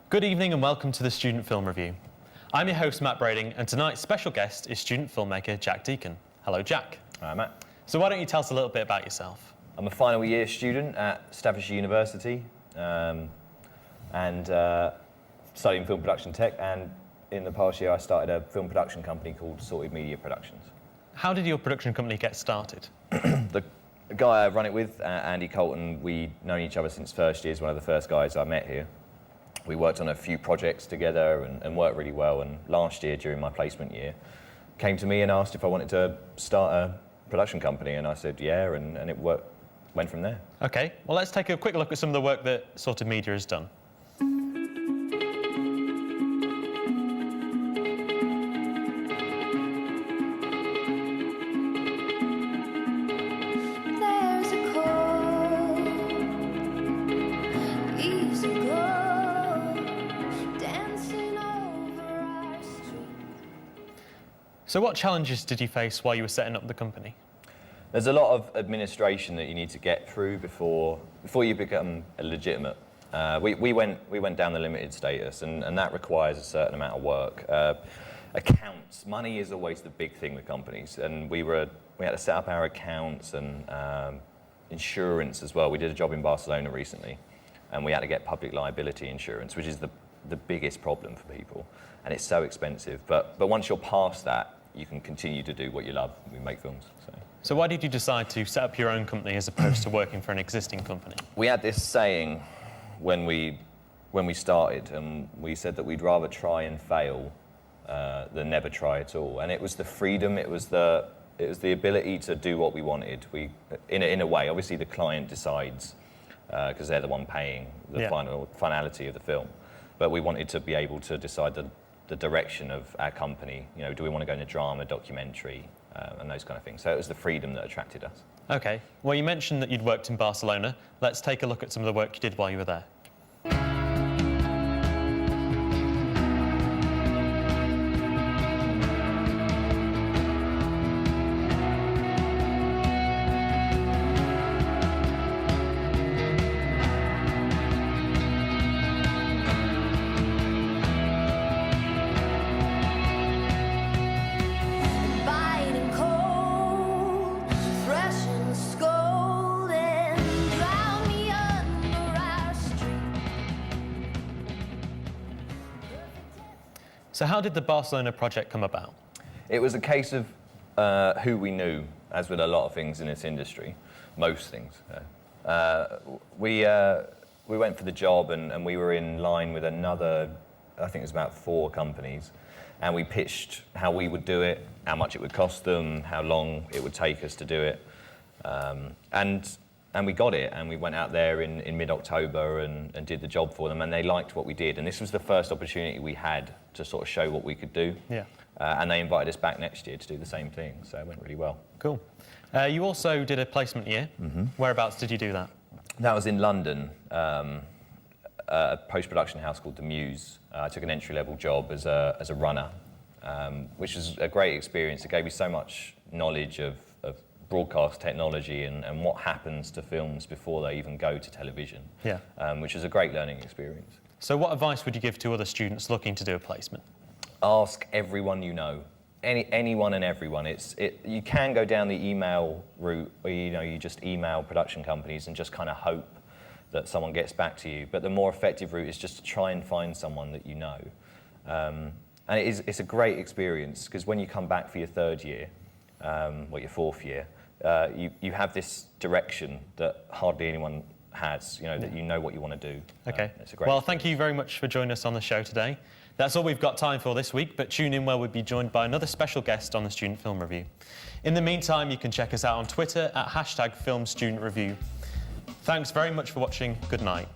Good evening and welcome to the Student Film Review. I'm your host, Matt Brading, and tonight's special guest is student filmmaker Jack Deacon. Hello, Jack. Hi, Matt. So why don't you tell us a little bit about yourself? I'm a final year student at Staffordshire University and studying film production tech, and in the past year I started a film production company called Sorted Media Productions. How did your production company get started? The guy I run it with, Andy Colton, we'd known each other since first year. He's one of the first guys I met here. We worked on a few projects together and worked really well, and last year during my placement year came to me and asked if I wanted to start a production company, and I said yeah, and it went from there. Okay, well let's take a quick look at some of the work that Sorted Media has done. So what challenges did you face while you were setting up the company? There's a lot of administration that you need to get through before you become legitimate. We went down the limited status, and that requires a certain amount of work. Accounts, money is always the big thing with companies, and we had to set up our accounts and insurance as well. We did a job in Barcelona recently, and we had to get public liability insurance, which is the biggest problem for people, and it's so expensive. But once you're past that, you can continue to do what you love. We make films. So why did you decide to set up your own company as opposed to working for an existing company? We had this saying when we started, and we said that we'd rather try and fail than never try at all. And it was the freedom, it was the ability to do what we wanted. In a way, obviously the client decides because they're the one paying the finality of the film. But we wanted to be able to decide the direction of our company. You know, do we want to go into drama, documentary, and those kind of things. So it was the freedom that attracted us. Okay. Well, you mentioned that you'd worked in Barcelona. Let's take a look at some of the work you did while you were there. So how did the Barcelona project come about? It was a case of who we knew, as with a lot of things in this industry, most things. We went for the job, and we were in line with another, I think it was about 4 companies, and we pitched how we would do it, how much it would cost them, how long it would take us to do it. And we got it, and we went out there in mid-October and did the job for them, and they liked what we did. And this was the first opportunity we had to sort of show what we could do. Yeah. And they invited us back next year to do the same thing, so it went really well. Cool. You also did a placement year. Mm-hmm. Whereabouts did you do that? That was in London, a post-production house called The Muse. I took an entry-level job as a runner, which was a great experience. It gave me so much knowledge of broadcast technology and what happens to films before they even go to television, which is a great learning experience. So what advice would you give to other students looking to do a placement? Ask everyone you know, anyone and everyone. You can go down the email route, where you just email production companies and just kind of hope that someone gets back to you. But the more effective route is just to try and find someone that you know. And it's a great experience, because when you come back for your 3rd year, your 4th year, you have this direction that hardly anyone has, that you know what you want to do. Okay. It's a great well, thank you very much for joining us on the show today. That's all we've got time for this week, but tune in where we'll be joined by another special guest on the Student Film Review. In the meantime, you can check us out on Twitter at #FilmStudentReview. Thanks very much for watching. Good night.